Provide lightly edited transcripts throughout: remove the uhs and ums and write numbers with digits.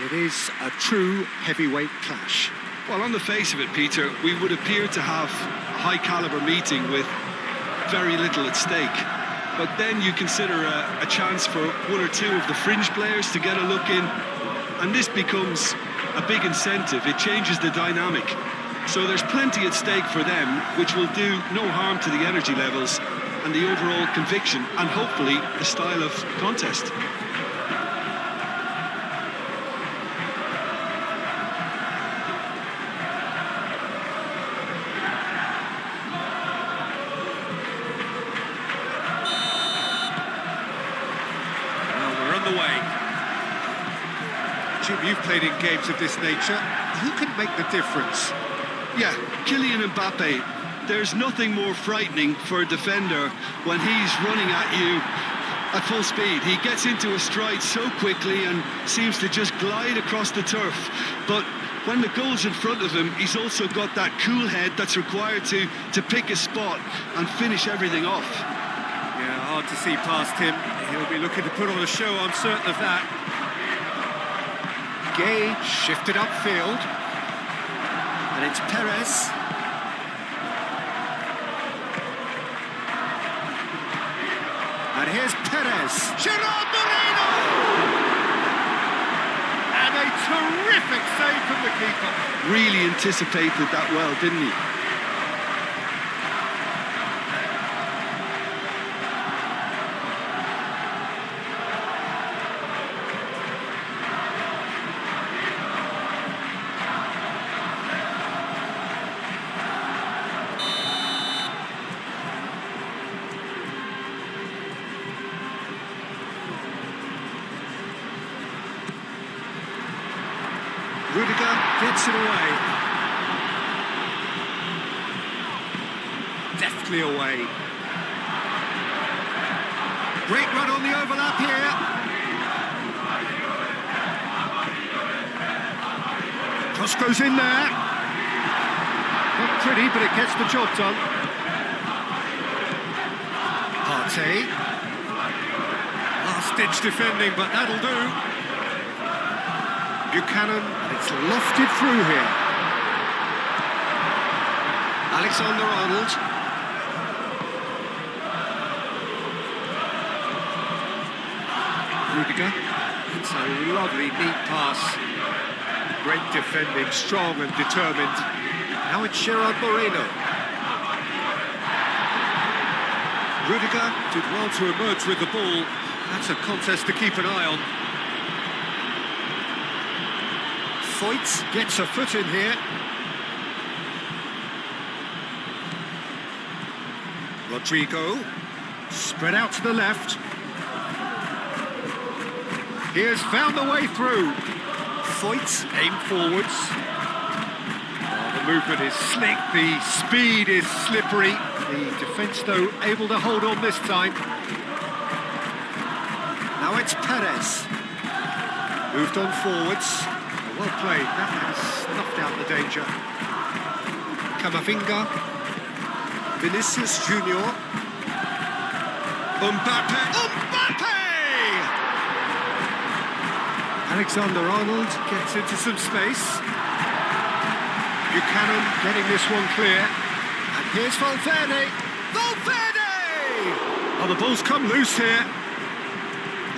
It is a true heavyweight clash. Well, on the face of it, Peter, we would appear to have a high-caliber meeting with very little at stake. But then you consider a chance for one or two of the fringe players to get a look in, and this becomes a big incentive. It changes the dynamic. So there's plenty at stake for them, which will do no harm to the energy levels and the overall conviction, and hopefully the style of contest. Jim, you've played in games of this nature. Who can make the difference? Yeah, Kylian Mbappe. There's nothing more frightening for a defender when he's running at you at full speed. He gets into a stride so quickly and seems to just glide across the turf. But when the goal's in front of him, he's also got that cool head that's required to pick a spot and finish everything off. Yeah, hard to see past him. He'll be looking to put on a show, I'm certain of that. Gay shifted upfield, and it's Perez. And here's Perez. Gerard Moreno! And a terrific save from the keeper. Really anticipated that well, didn't he? Rudiger gets it away. Deftly away. Great run on the overlap here. Cross goes in there. Not pretty, but it gets the job done. Partey. Last-ditch defending, but that'll do. Buchanan, and it's lofted through here. Alexander-Arnold. Rudiger. It's a lovely, neat pass. Great defending, strong and determined. Now it's Gerard Moreno. Rudiger did well to emerge with the ball. That's a contest to keep an eye on. Foyt gets a foot in here. Rodrigo, spread out to the left. He has found the way through. Foyt, aim forwards. Oh, the movement is slick, the speed is slippery. The defence, though, able to hold on this time. Now it's Perez. Moved on forwards. Well played, that has snuffed out the danger. Camavinga, Vinicius Junior, Mbappe! Alexander-Arnold gets into some space. Buchanan getting this one clear. And here's Valverde! Oh, the ball's come loose here.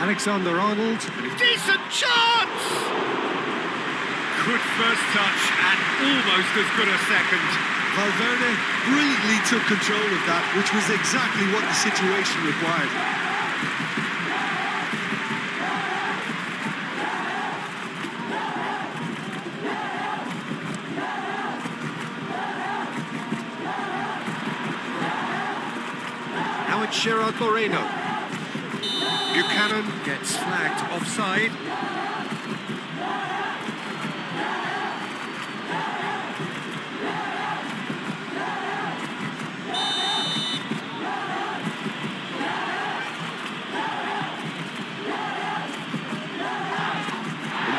Alexander-Arnold, decent chance! Good first touch and almost as good a second. Valverde brilliantly took control of that, which was exactly what the situation required. Now it's Gerard Moreno. Buchanan gets flagged offside.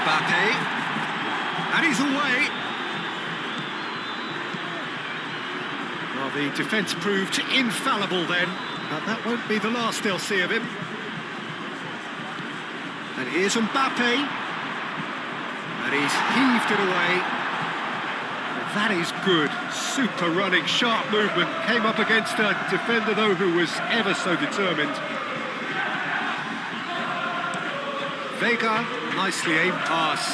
Mbappe, and he's away. Well, the defence proved infallible then, but that won't be the last they'll see of him. And here's Mbappe. He's heaved it away. That is good. Super running, sharp movement. Came up against a defender, though, who was ever so determined. Vega, nicely aimed pass.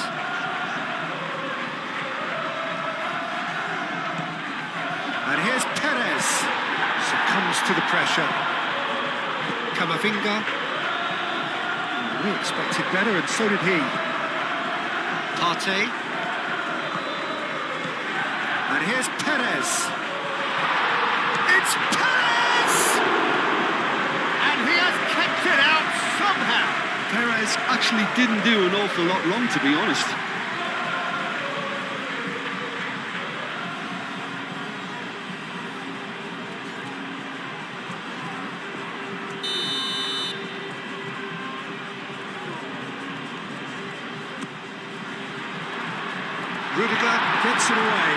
And here's Perez. Succumbs to the pressure. Camavinga. We expected better, and so did he. Partey. And here's Perez. It's Perez! And he has kept it out somehow. Perez actually didn't do an awful lot wrong, to be honest. Rudiger gets it away.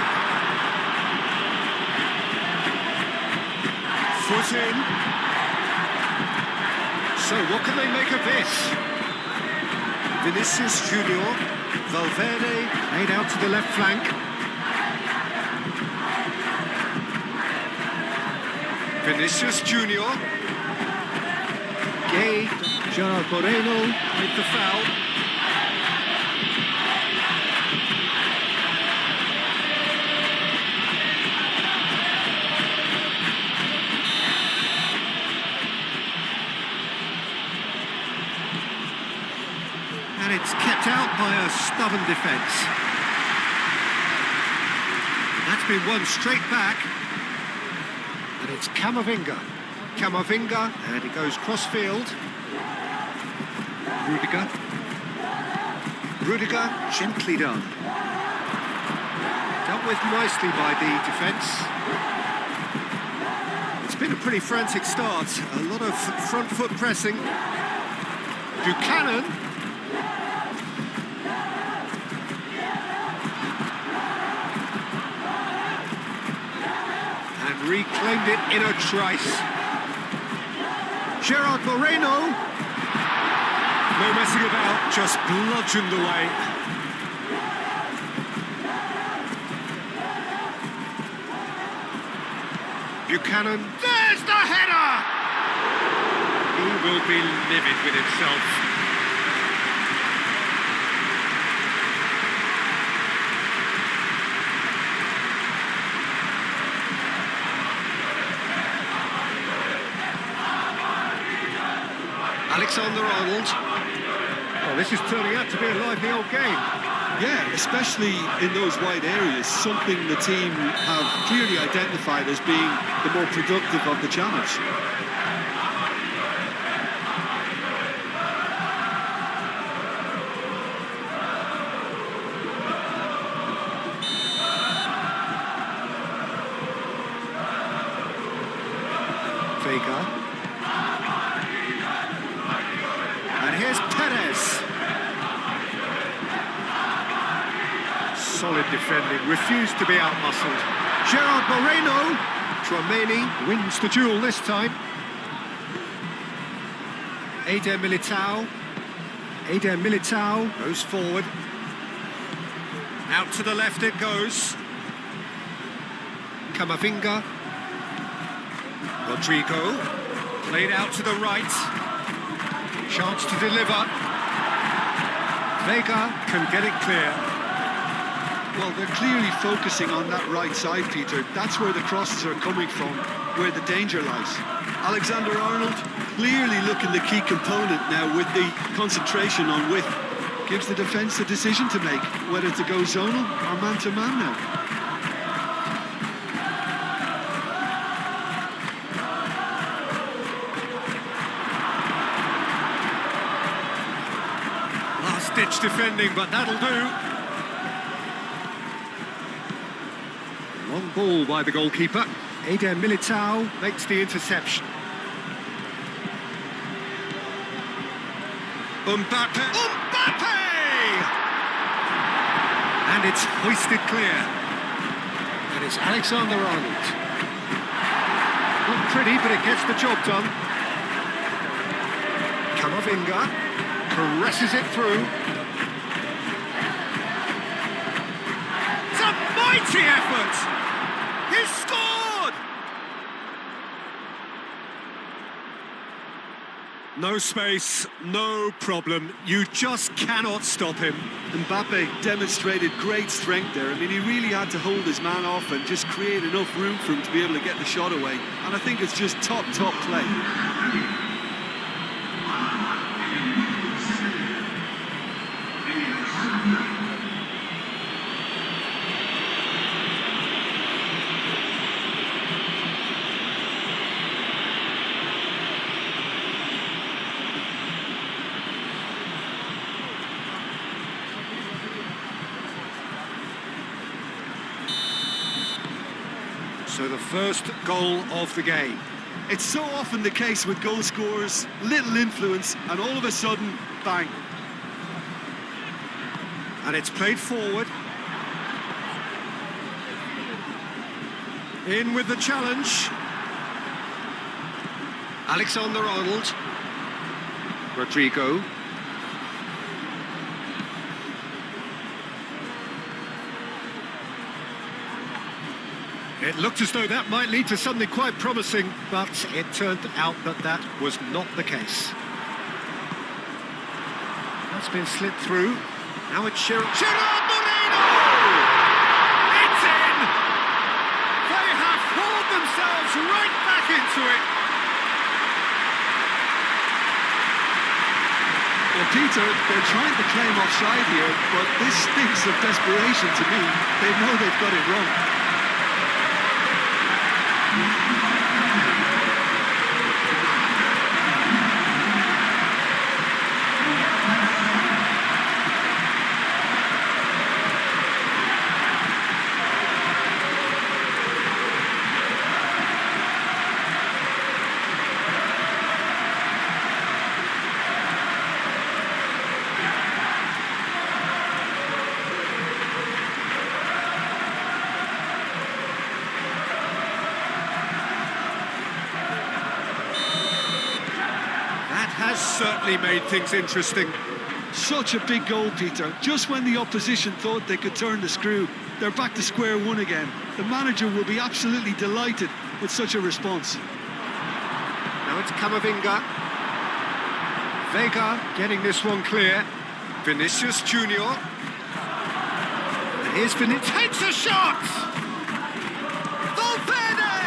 Foot in. So what can they make of this? Vinicius Junior. Valverde laid out to the left flank. Vinicius Junior. Gay. Gerard Moreno made the foul. And it's kept out by a stubborn defence. That's been won straight back. And it's Camavinga. Camavinga, and he goes cross-field. Rudiger. Rudiger, gently done. Dealt with nicely by the defence. It's been a pretty frantic start. A lot of front foot pressing. Buchanan. Reclaimed it in a trice. Gerard Moreno. No messing about, just bludgeoned away. Buchanan. There's the header! He will be livid with himself. Alexander-Arnold. Oh, this is turning out to be a lively old game. Yeah, especially in those wide areas, something the team have clearly identified as being the more productive of the channels. Vega. Here's Perez. Solid defending, refused to be outmuscled. Gerard Moreno. Tchouaméni wins the duel this time. Eder Militao. Eder Militao goes forward. Out to the left it goes. Camavinga. Rodrigo. Played out to the right. Chance to deliver. Vega can get it clear. Well, they're clearly focusing on that right side, Peter. That's where the crosses are coming from, where the danger lies. Alexander-Arnold clearly looking the key component now with the concentration on width. Gives the defence a decision to make, whether to go zonal or man-to-man now. Ditch defending, but that'll do. Long ball by the goalkeeper. Eder Militao makes the interception. Mbappe! Mbappe! And it's hoisted clear. And it's Alexander-Arnold. Not pretty, but it gets the job done. Camavinga. Presses it through. Mighty effort! He scored! No space, no problem. You just cannot stop him. Mbappe demonstrated great strength there. I mean, he really had to hold his man off and just create enough room for him to be able to get the shot away. And I think it's just top play. So the first goal of the game. It's so often the case with goal scorers, little influence, and all of a sudden, bang. And it's played forward. In with the challenge. Alexander-Arnold. Rodrigo. It looked as though that might lead to something quite promising, but it turned out that that was not the case. That's been slipped through. Now it's Gerard Moreno! It's in! They have hauled themselves right back into it. Well, Peter, they're trying to claim offside here, but this stinks of desperation to me. They know they've got it wrong. Has certainly made things interesting. Such a big goal, Peter. Just when the opposition thought they could turn the screw, they're back to square one again. The manager will be absolutely delighted with such a response. Now it's Camavinga. Vega getting this one clear. Vinicius Junior. And here's Vinicius. Takes a shot! Valverde!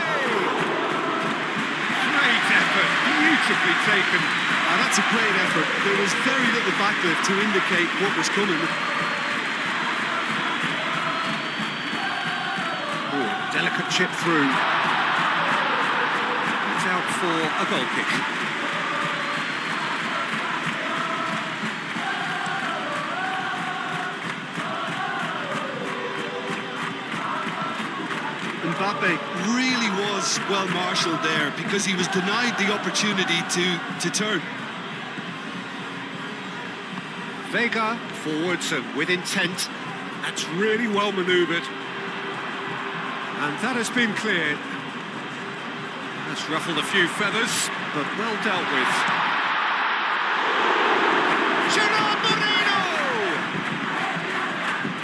Great effort, beautifully taken. That's a great effort. There was very little backlift to indicate what was coming. Ooh, delicate chip through. It's out for a goal kick. Mbappe really was well marshalled there because he was denied the opportunity to turn. Vega forwards and with intent. That's really well manoeuvred. And that has been cleared. That's ruffled a few feathers, but well dealt with. Gerard Moreno!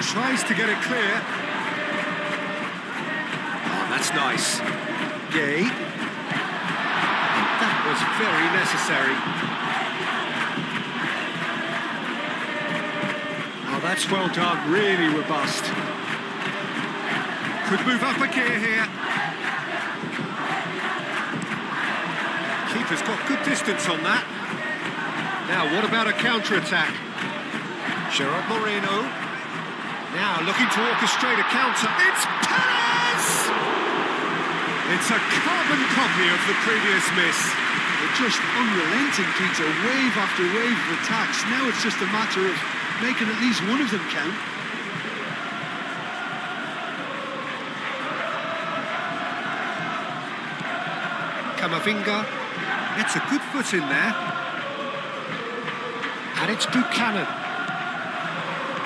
Tries to get it clear. Oh, that's nice. Gay. That was very necessary. Oh, that's well done, really robust. Could move up a gear here. Keeper's got good distance on that. Now, what about a counter-attack? Gerard Moreno. Now, looking to orchestrate a counter. It's Perez! It's a carbon copy of the previous miss. They're just unrelenting, Peter. Wave after wave of attacks. Now it's just a matter of making at least one of them count. Camavinga gets a good foot in there. And it's Buchanan.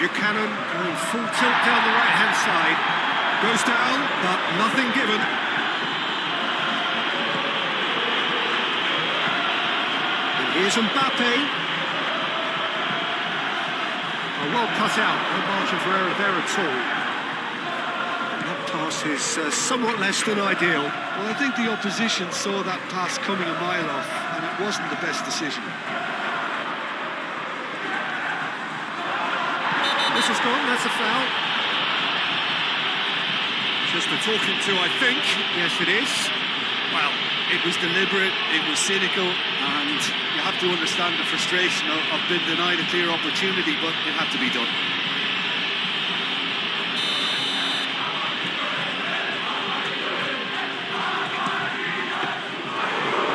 Buchanan going full tilt down the right-hand side. Goes down, but nothing given. And here's Mbappe. Oh, well cut out, no margin for error there at all. That pass is somewhat less than ideal. Well, I think the opposition saw that pass coming a mile off, and it wasn't the best decision. This has gone, that's a foul. Just a talking to, I think. Yes, it is. Well, it was deliberate, it was cynical, and you have to understand the frustration of being denied a clear opportunity, but it had to be done.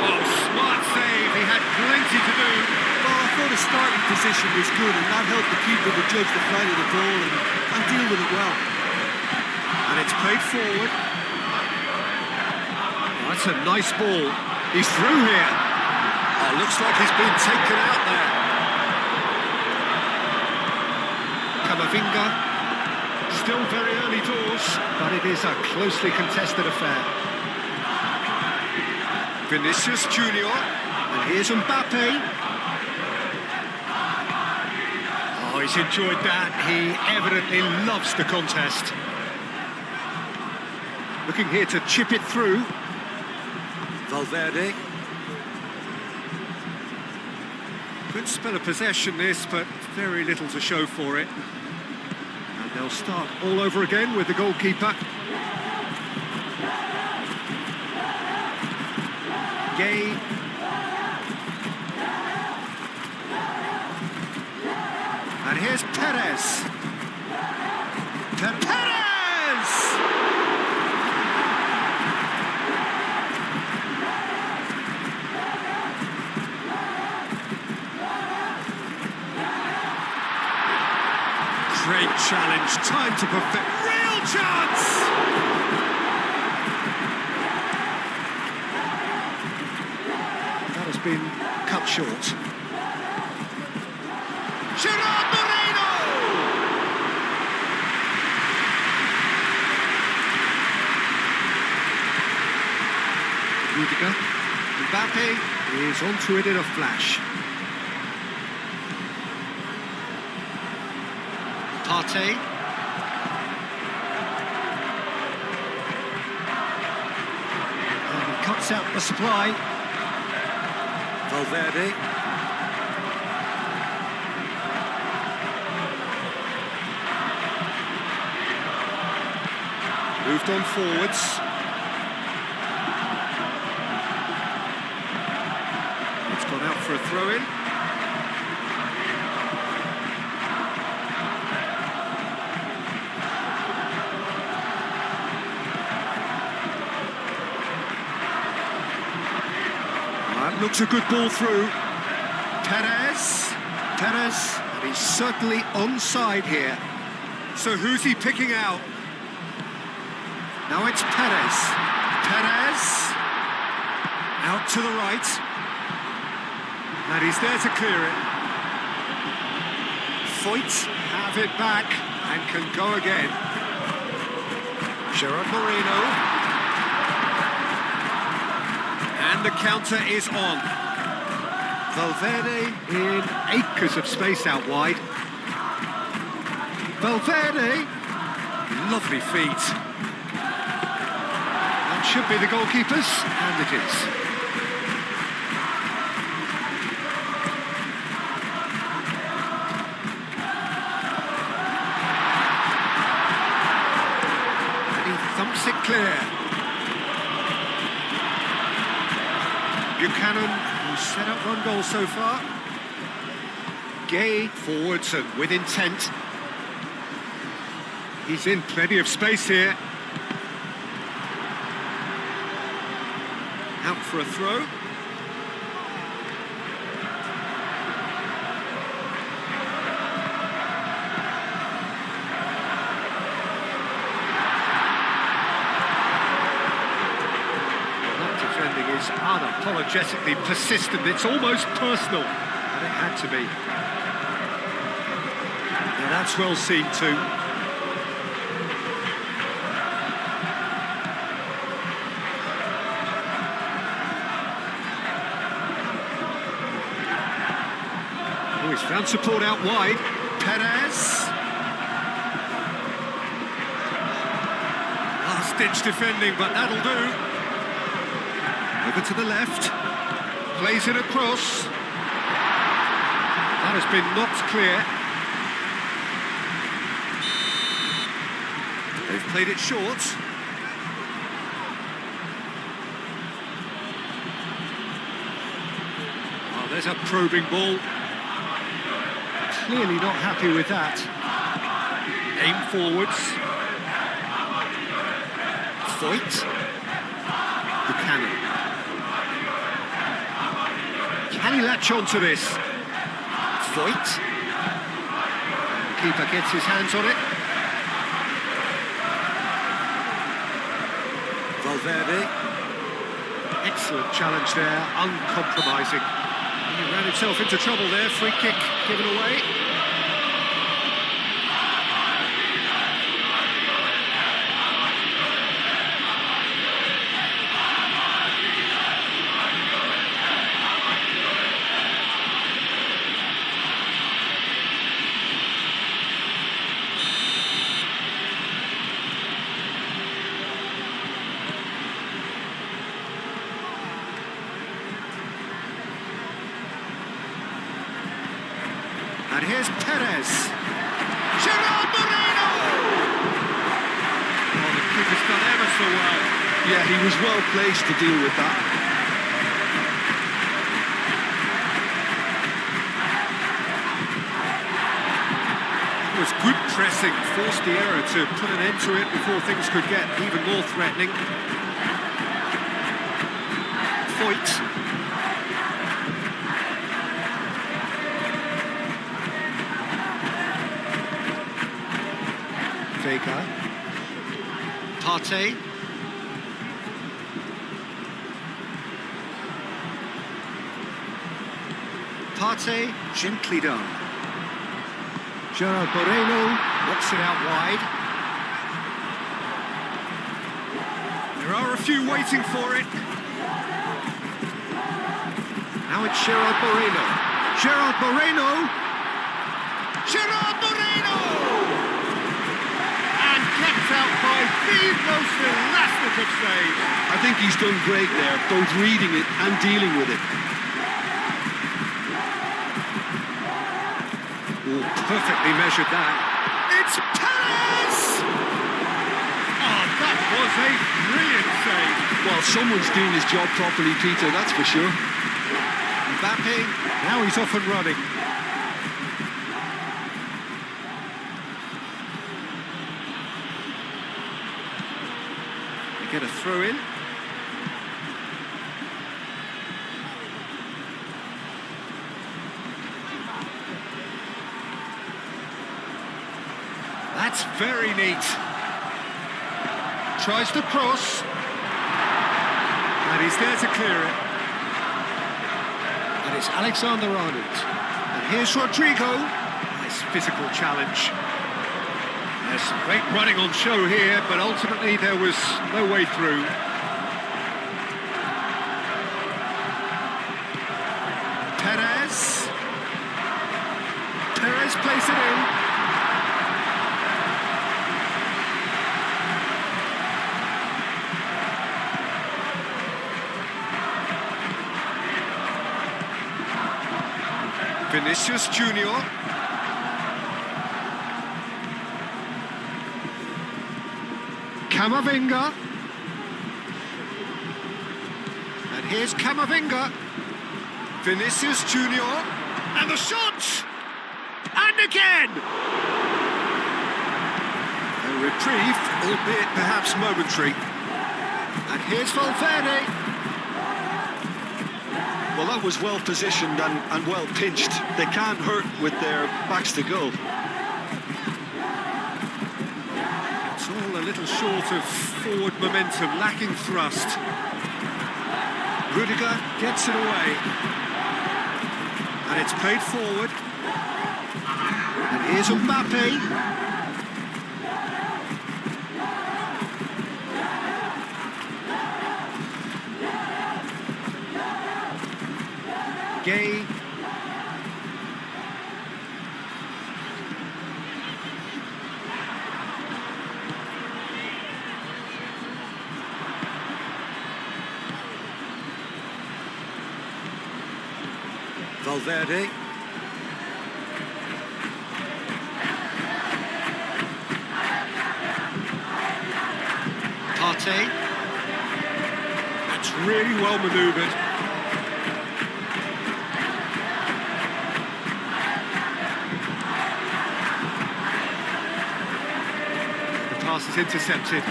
Oh, smart save, he had plenty to do. Well, I thought his starting position was good, and that helped the keeper to judge the flight of the ball and deal with it well. And it's played forward. Oh, that's a nice ball. He's through here. Oh, looks like he's been taken out there. Camavinga. Still very early doors, but it is a closely contested affair. Vinicius Junior. And here's Mbappe. Oh, he's enjoyed that. He evidently loves the contest. Looking here to chip it through. Valverde. Good spell of possession this, but very little to show for it. And they'll start all over again with the goalkeeper. Gay. And here's Perez. Perez! Great challenge, time to perfect. Real chance! That has been cut short. Gerard Moreno! Rudiger. Mbappe is onto it in a flash. Partey. And he cuts out the supply. Valverde. Moved on forwards. It's gone out for a throw-in. Looks a good ball through. Perez. And he's certainly onside here. So who's he picking out? Now it's Perez. Out to the right. And he's there to clear it. Foyt have it back and can go again. Gerard Moreno. And the counter is on. Valverde in acres of space out wide. Valverde, lovely feet. That should be the goalkeeper's, and it is. And he thumps it clear. Buchanan, who's set up one goal so far. Gay forwards and with intent. He's in plenty of space here. Out for a throw. Is unapologetically persistent. It's almost personal, and it had to be. And that's well seen too. Oh, he's found support out wide. Perez. last-ditch defending, but that'll do. Over to the left. Plays it across. That has been knocked clear. They've played it short. Oh, there's a probing ball. Clearly not happy with that. Aim forwards. Foyt. Buchanan. Can he latch on to this? Foyt. Keeper gets his hands on it. Valverde. Excellent challenge there, uncompromising. He ran himself into trouble there, free kick given away. And here's Perez. Gerard Moreno! Oh, the keeper's done ever so well. Yeah, he was well placed to deal with that. It was good pressing, forced the error to put an end to it before things could get even more threatening. Foyt. Vega. Partey. Partey, gently done. Gerard Moreno knocks it out wide. There are a few waiting for it. Now it's Gerard Moreno. Gerard Moreno! Gerard Moreno! Kept out by the most elastic of saves. I think he's done great there, both reading it and dealing with it. Oh, perfectly measured that. It's Perez! Oh, that was a brilliant save. Well, someone's doing his job properly, Peter, that's for sure. Mbappe, now he's off and running. Get a throw in. That's very neat. Tries to cross. And he's there to clear it. And it's Alexander-Arnold. And here's Rodrigo. Nice physical challenge. There's some great running on show here, but ultimately there was no way through. Perez. Perez plays it in. Vinicius Junior. Camavinga. And here's Camavinga. Vinicius Junior. And the shot! And again! A reprieve, albeit perhaps momentary. And here's Valverde. Well, that was well positioned and well pinched. They can't hurt with their backs to goal. It's all a little short of forward momentum, lacking thrust. Rudiger gets it away. And it's played forward. And here's Mbappe. Gay. Valverde. Partey. That's really well manoeuvred. The pass is intercepted.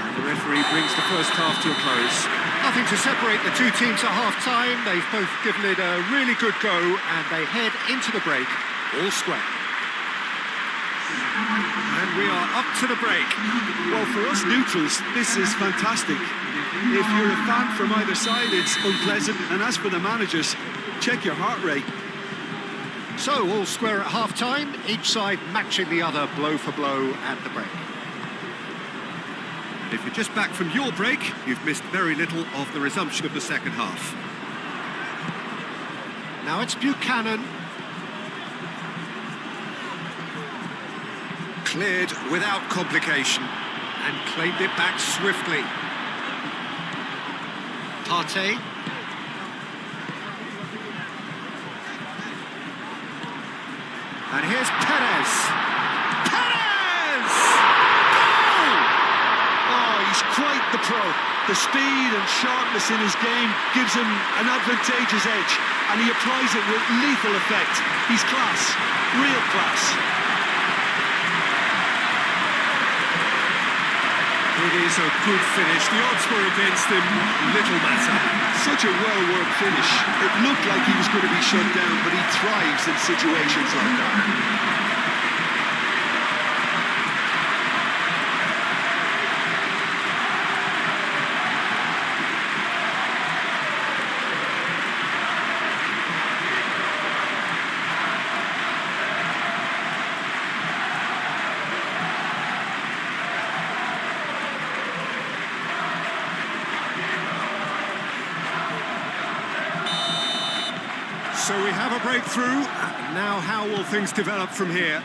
And the referee brings the first half to a close. Nothing to separate the two teams at half-time. They've both given it a really good go, and they head into the break all square. And we are up to the break. Well, for us neutrals, this is fantastic. If you're a fan from either side, it's unpleasant. And as for the managers, check your heart rate. So, all square at half-time, each side matching the other blow for blow at the break. If you're just back from your break, you've missed very little of the resumption of the second half. Now it's Buchanan. Cleared without complication and claimed it back swiftly. Partey. And here's Perez. Perez! Goal! Oh, he's quite the pro. The speed and sharpness in his game gives him an advantageous edge, and he applies it with lethal effect. He's class, real class. It is a good finish. The odds were against him, little matter. Such a well-worked finish. It looked like he was going to be shut down, but he thrives in situations like that. So we have a breakthrough. Now how will things develop from here?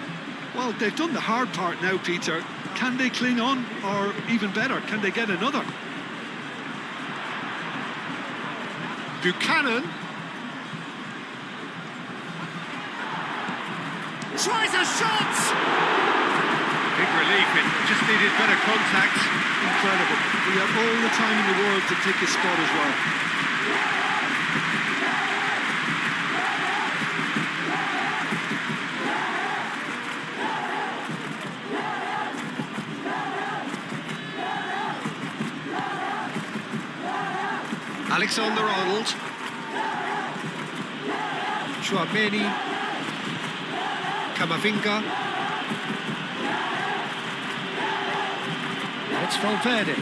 Well, they've done the hard part now, Peter. Can they cling on? Or even better, can they get another? Buchanan. Tries a shot! Big relief, it just needed better contact. Incredible. We have all the time in the world to take his spot as well. Alexander-Arnold. Chouameni. Camavinga. Now it's Valverde.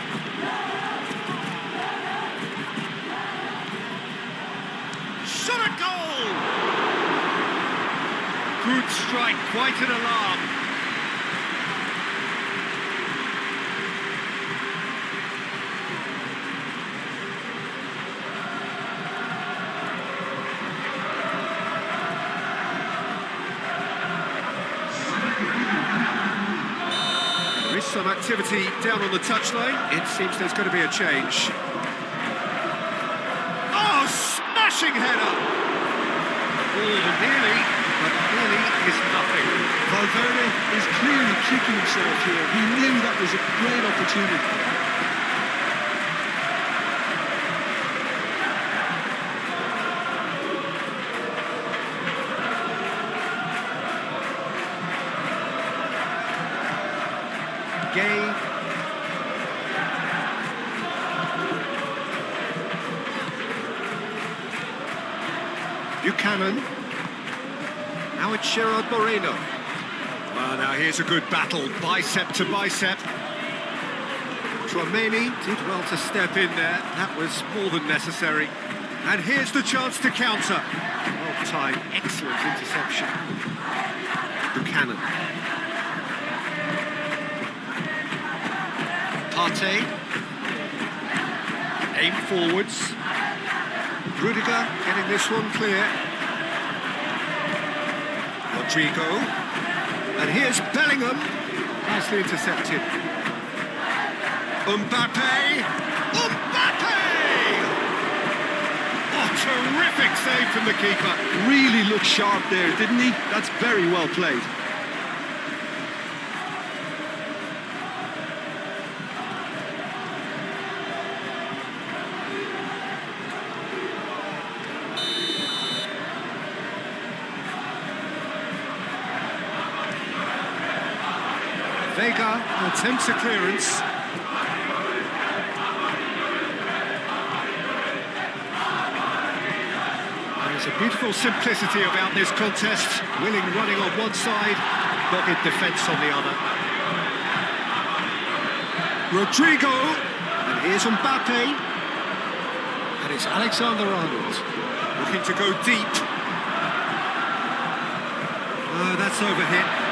Shot a goal! Good strike, quite an alarm. Some activity down on the touchline. It seems there's going to be a change. Oh, smashing header! Oh, nearly, but nearly is nothing. Valverde is clearly kicking himself here. He knew that was a great opportunity. Gay. Buchanan. Now it's Gerard Moreno. Well, now here's a good battle, bicep to bicep. Chouameni did well to step in there. That was more than necessary. And here's the chance to counter. Well timed, excellent interception. Buchanan. Partey. Aim forwards. Rudiger getting this one clear. Rodrigo. And here's Bellingham. Nicely intercepted. Mbappe. Mbappe! Terrific save from the keeper. Really looked sharp there, didn't he? That's very well played. Vega attempts a clearance. There's a beautiful simplicity about this contest. Willing running on one side, dogged defence on the other. Rodrigo, and here's Mbappe. And it's Alexander-Arnold, looking to go deep. Oh, that's overhit.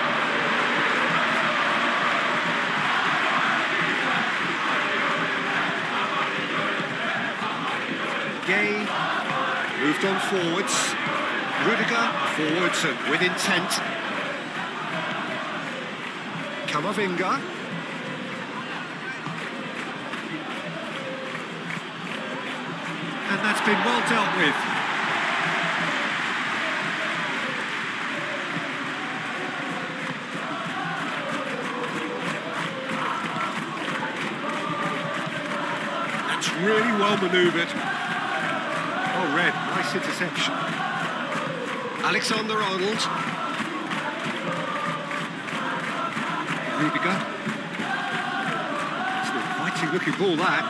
Gay moved on forwards. Rudiger forwards and with intent. Camavinga. And that's been well dealt with. That's really well manoeuvred. Oh, red, nice interception. Alexander-Arnold. Rudiger. It's an inviting looking ball, that.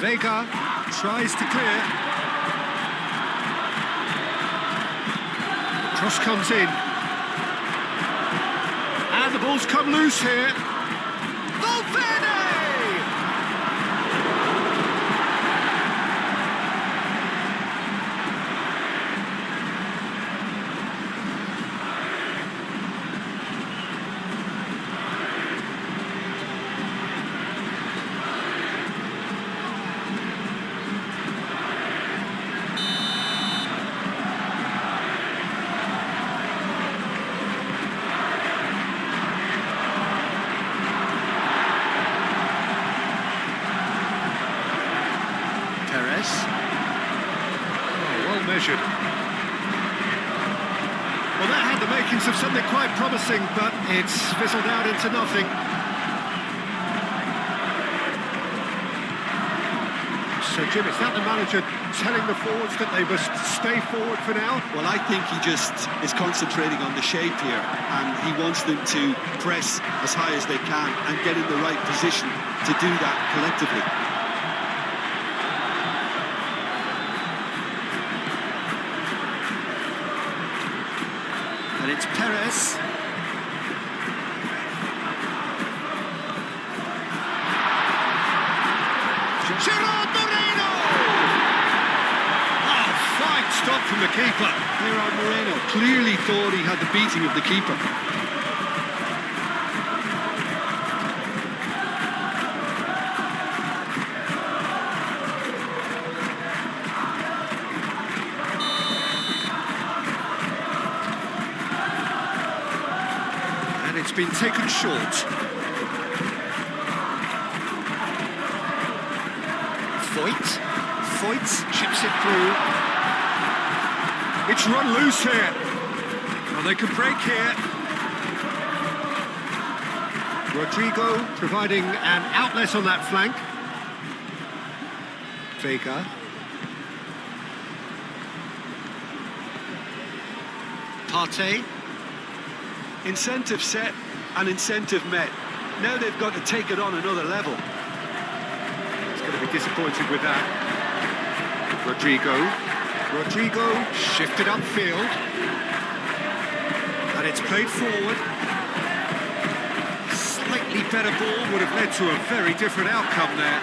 Vega tries to clear. The cross comes in. And the ball's come loose here. Valverde! Well measured. Well, that had the makings of something quite promising, but it's fizzled out into nothing. So, Jim, is that the manager telling the forwards that they must stay forward for now? Well, I think he just is concentrating on the shape here, and he wants them to press as high as they can and get in the right position to do that collectively. And it's Perez. Gerard Moreno! Oh, fine stop from the keeper. Gerard Moreno clearly thought he had the beating of the keeper. And it's been taken short. Foyt chips it through. It's run loose here. Well, they could break here. Rodrigo providing an outlet on that flank. Vega. Partey. Incentive set and incentive met. Now they've got to take it on another level. Going to be disappointed with that. Rodrigo shifted upfield, and it's played forward. Slightly better ball would have led to a very different outcome there.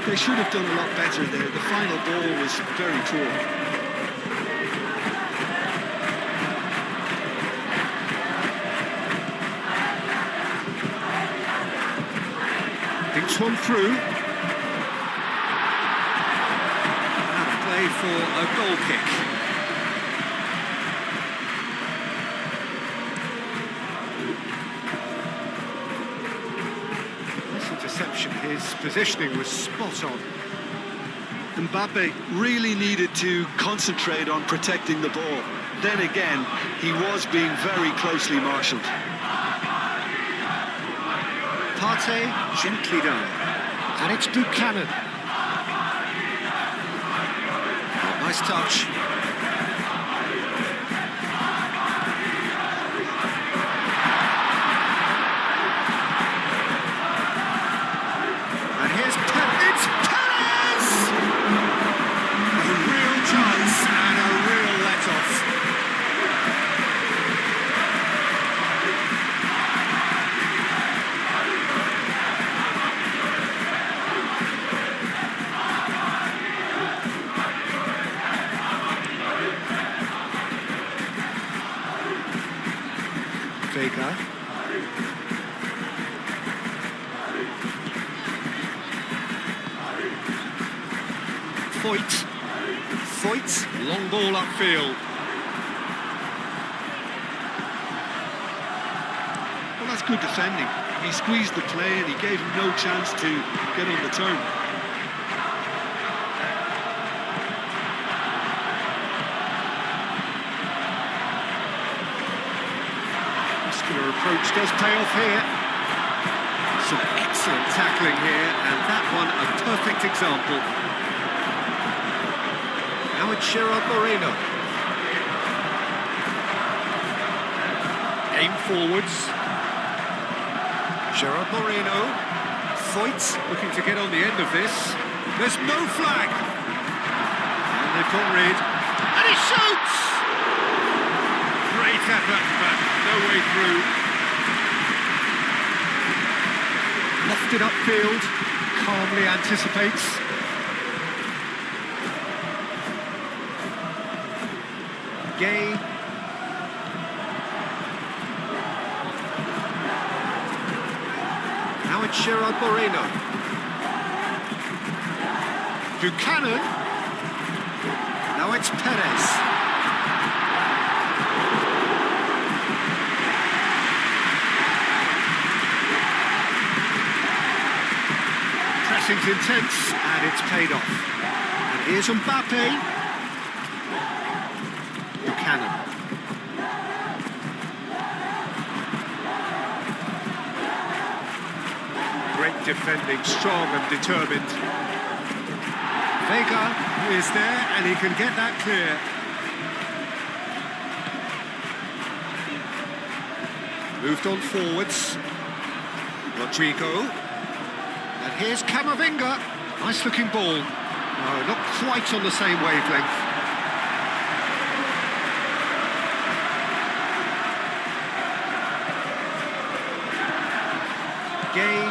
They should have done a lot better there. The final ball was very poor. Thinks one through. For a goal kick. This interception, his positioning was spot on. Mbappe. Really needed to concentrate on protecting the ball. Then again, he was being very closely marshalled. Partey, gently done. And it's Buchanan. Oh, nice touch. And here's it's Perez! A real chance and a real let-off. Vega. Foyt, long ball upfield. Well, that's good defending. He squeezed the play and he gave him no chance to get on the turn. Muscular approach does pay off here. Some excellent tackling here, and that one a perfect example. Now it's Gerard Moreno. Aim forwards. Gerard Moreno. Foyt looking to get on the end of this. There's no flag. And they've got rid. And he shoots! Great effort, but no way through. Lofted upfield. Calmly anticipates. Gay. Now it's Gerard Moreno. Buchanan. Now it's Perez. Pressing's intense, and it's paid off. And here's Mbappe. Buchanan. Great defending, strong and determined. Vega is there and he can get that clear. Moved on forwards. Rodrigo. And here's Camavinga. Nice looking ball. No, not quite on the same wavelength. Gay.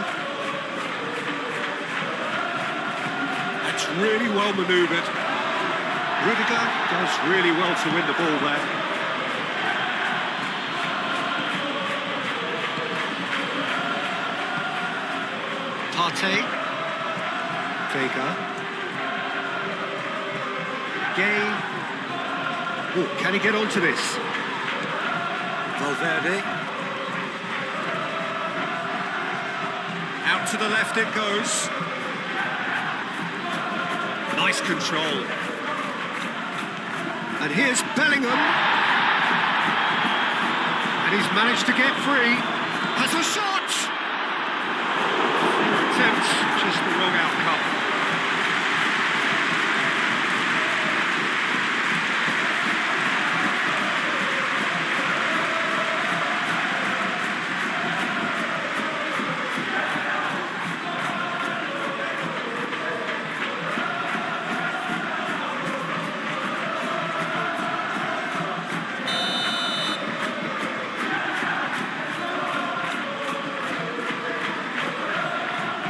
That's really well manoeuvred. Rudiger does really well to win the ball there. Partey. Vega. Gay. Oh, can he get onto this? Valverde. Out to the left it goes. Nice control. And here's Bellingham. And he's managed to get free. Has a shot! Attempts, just the wrong outcome.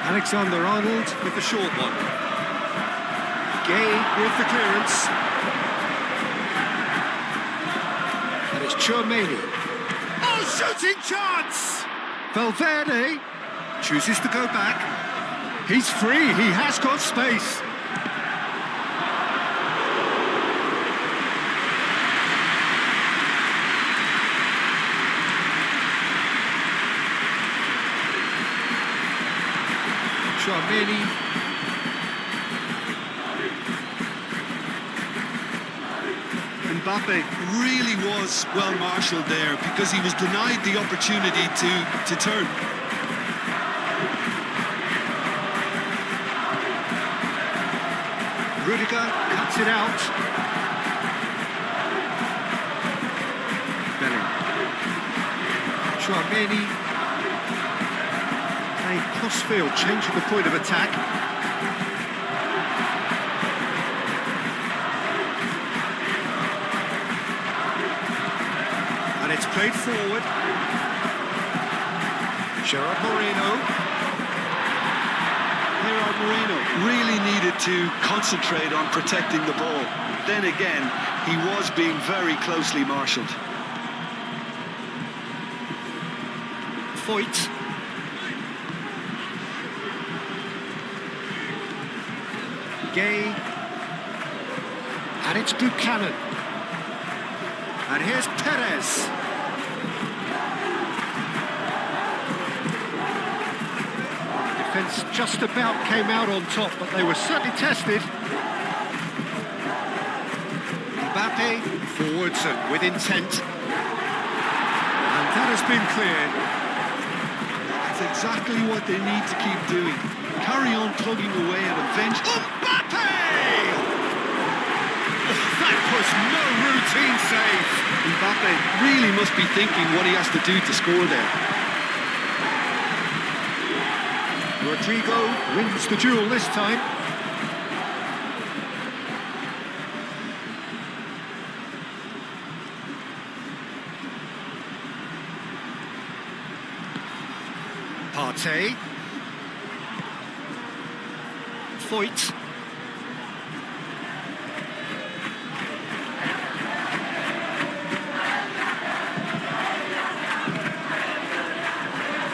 Alexander-Arnold with the short one. Gay with the clearance. And it's Tchouaméni. Oh, shooting chance! Valverde chooses to go back. He's free, he has got space. Tchouaméni. Mbappe. Really was well marshalled there because he was denied the opportunity to turn. Rudiger cuts it out. Belling. Chouameni. A crossfield, changing the point of attack. And it's played forward. Gerard Moreno. Moreno really needed to concentrate on protecting the ball. Then again, he was being very closely marshalled. Foyt. Gay. And it's Buchanan. And here's Perez. Defence just about came out on top, but they were certainly tested. Mbappe, forwards and with intent. And that has been cleared. That's exactly what they need to keep doing. Carry on plugging away and eventually... Mbappe! That was no routine save. Mbappe really must be thinking what he has to do to score there. Rodrigo wins the duel this time. Partey. Foyt.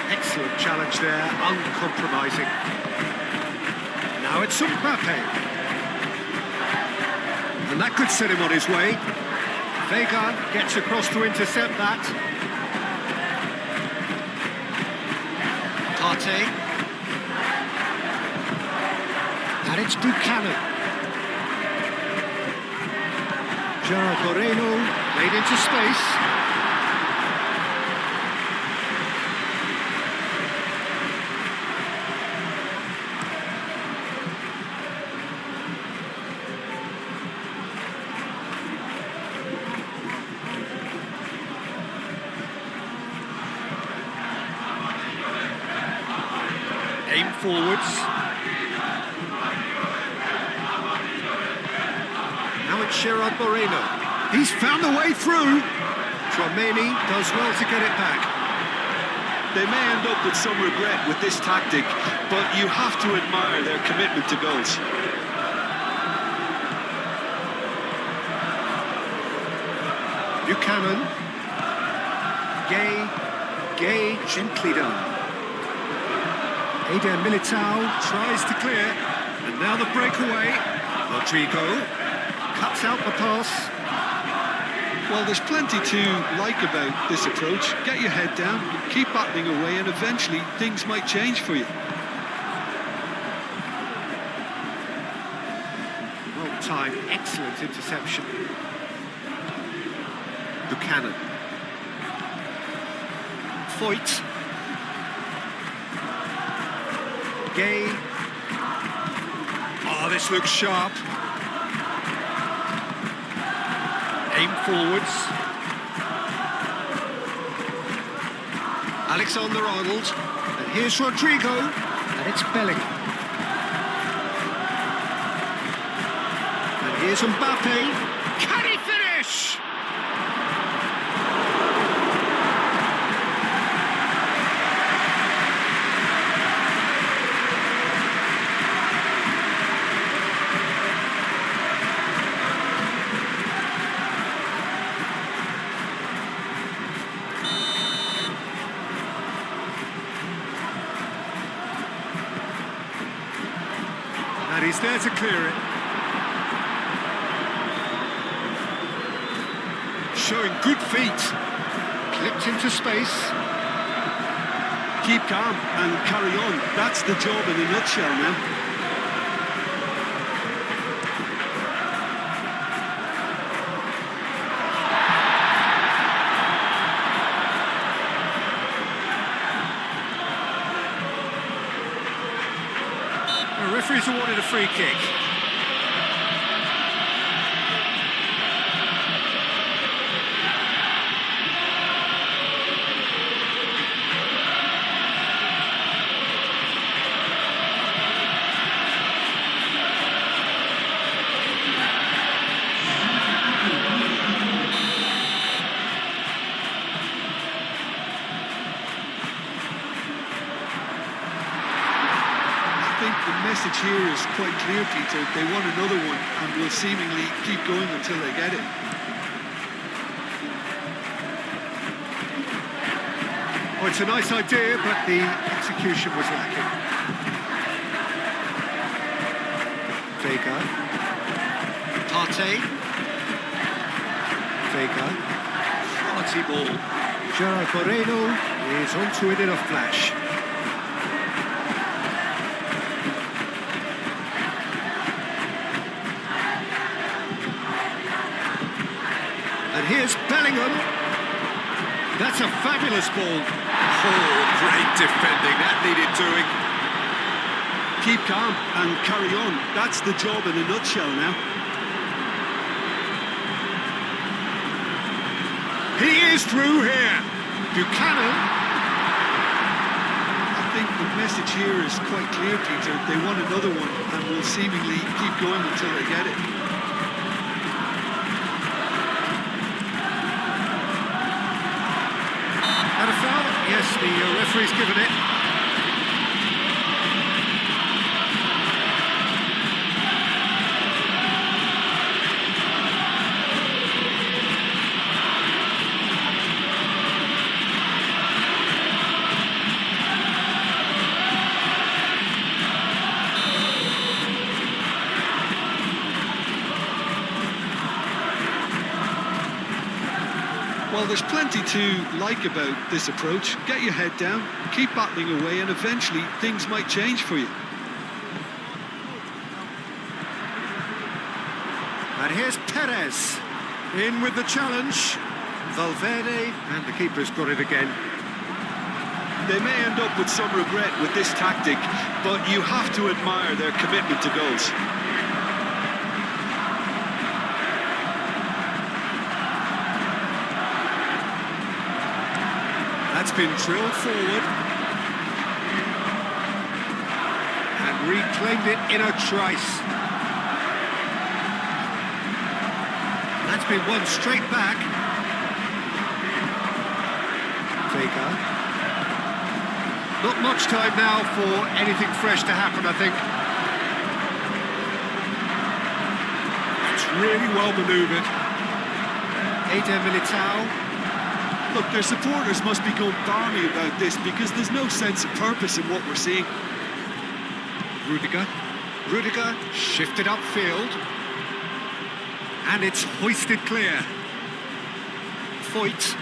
Excellent challenge there, uncompromising. Now it's Mbappe. And that could set him on his way. Vega gets across to intercept that. Partey. And it's Buchanan. Gerard Moreno laid into space. Aim forwards. Now it's Gerard Moreno. He's found the way through. Chouameni does well to get it back. They may end up with some regret with this tactic, but you have to admire their commitment to goals. Buchanan. Gay, gently done. Eder Militao tries to clear, and now the breakaway. Rodrigo cuts out the pass. Well, there's plenty to like about this approach. Get your head down, keep battling away, and eventually things might change for you. Well timed, excellent interception. Buchanan. Foyt. Gay. Oh, this looks sharp. Aim forwards. Alexander-Arnold. And here's Rodrigo. And it's Belling. And here's Mbappe. Can he finish? And he's there to clear it. Showing good feet. Clipped into space. Keep calm and carry on. That's the job in a nutshell now. He's awarded a free kick. I think the message here is quite clear, Peter. They want another one and will seemingly keep going until they get it. Oh, it's a nice idea, but the execution was lacking. Vega. Partey. Vega. Quality ball. Gerard Moreno is onto it in a flash. And here's Bellingham. That's a fabulous ball. Oh, great defending. That needed doing. Keep calm and carry on. That's the job in a nutshell now. He is through here. Buchanan. I think the message here is quite clear, Peter. They want another one and will seemingly keep going until they get it. And a foul? Yes, the referee's given it. Well, there's plenty to like about this approach. Get your head down, keep battling away, and eventually things might change for you. And here's Perez in with the challenge. Valverde, and the keeper's got it again. They may end up with some regret with this tactic, but you have to admire their commitment to goals. That's been drilled forward. And reclaimed it in a trice. That's been won straight back. Vega. Not much time now for anything fresh to happen, I think. It's really well manoeuvred. Eder Militao. Look, their supporters must be going balmy about this because there's no sense of purpose in what we're seeing. Rudiger. Rudiger shifted upfield. And it's hoisted clear. Foyt.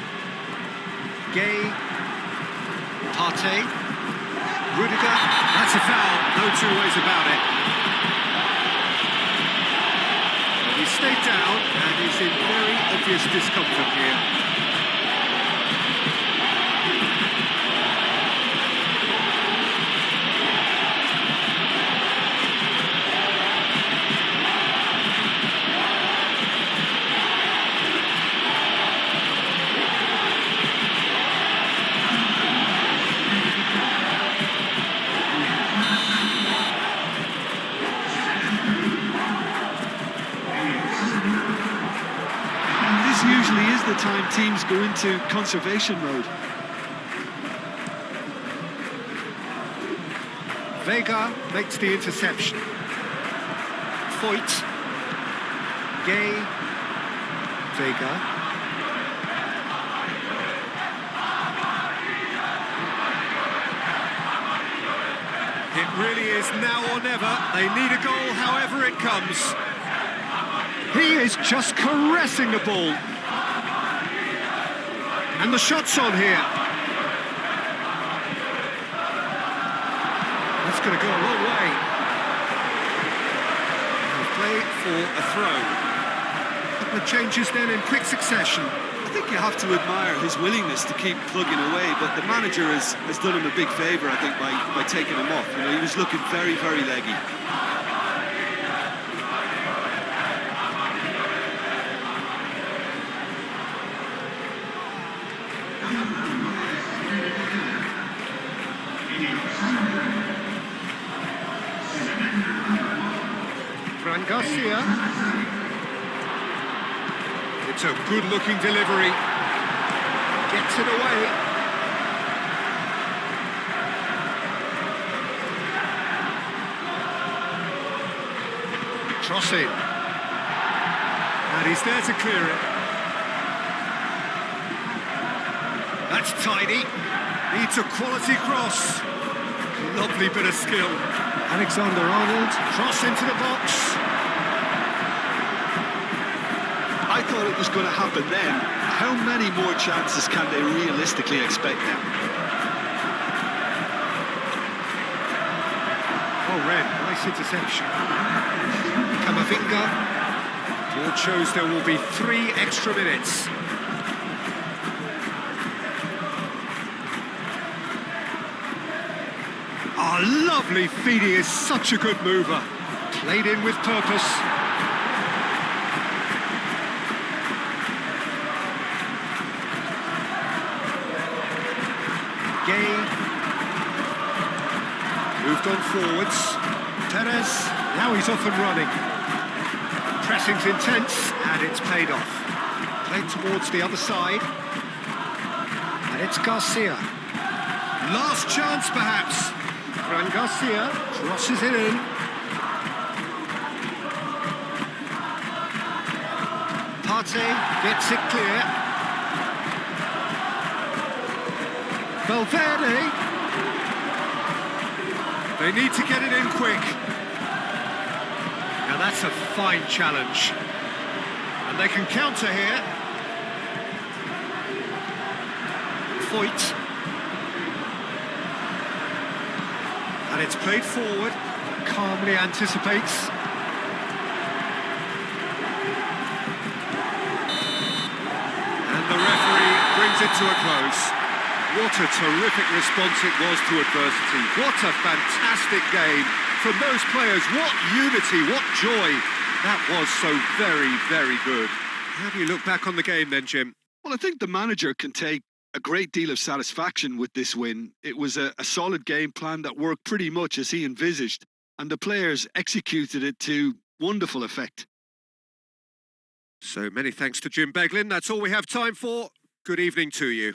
Gay. Partey. Rudiger. That's a foul. No two ways about it. He stayed down and he's in very obvious discomfort here. Usually is the time teams go into conservation mode. Vega makes the interception. Foyt. Gay. Vega. It really is now or never. They need a goal however it comes. He is just caressing the ball. And the shot's on here. That's going to go a long way. And play for a throw. A couple of changes then in quick succession. I think you have to admire his willingness to keep plugging away, but the manager has done him a big favour, I think, by taking him off. You know, he was looking very, very leggy. Fran Garcia. It's a good-looking delivery. Gets it away. Crossing. And he's there to clear it. That's tidy. Needs a quality cross. Lovely bit of skill. Alexander-Arnold, cross into the box. I thought it was going to happen then. How many more chances can they realistically expect now? Oh, Ren, nice interception. Camavinga. Board shows there will be 3 extra minutes. Oh, lovely feed. He is such a good mover. Played in with purpose. Gay. Moved on forwards. Perez. Now he's off and running. Pressing's intense, and it's paid off. Played towards the other side. And it's Garcia. Last chance, perhaps. Fran Garcia crosses it in. Partey gets it clear. Valverde. They need to get it in quick. Now that's a fine challenge. And they can counter here. Foyt. And it's played forward, calmly anticipates. And the referee brings it to a close. What a terrific response it was to adversity. What a fantastic game from those players. What unity, what joy. That was so very, very good. How do you look back on the game then, Jim? Well, I think the manager can take a great deal of satisfaction with this win. It was a solid game plan that worked pretty much as he envisaged, and the players executed it to wonderful effect. So many thanks to Jim Beglin. That's all we have time for. Good evening to you.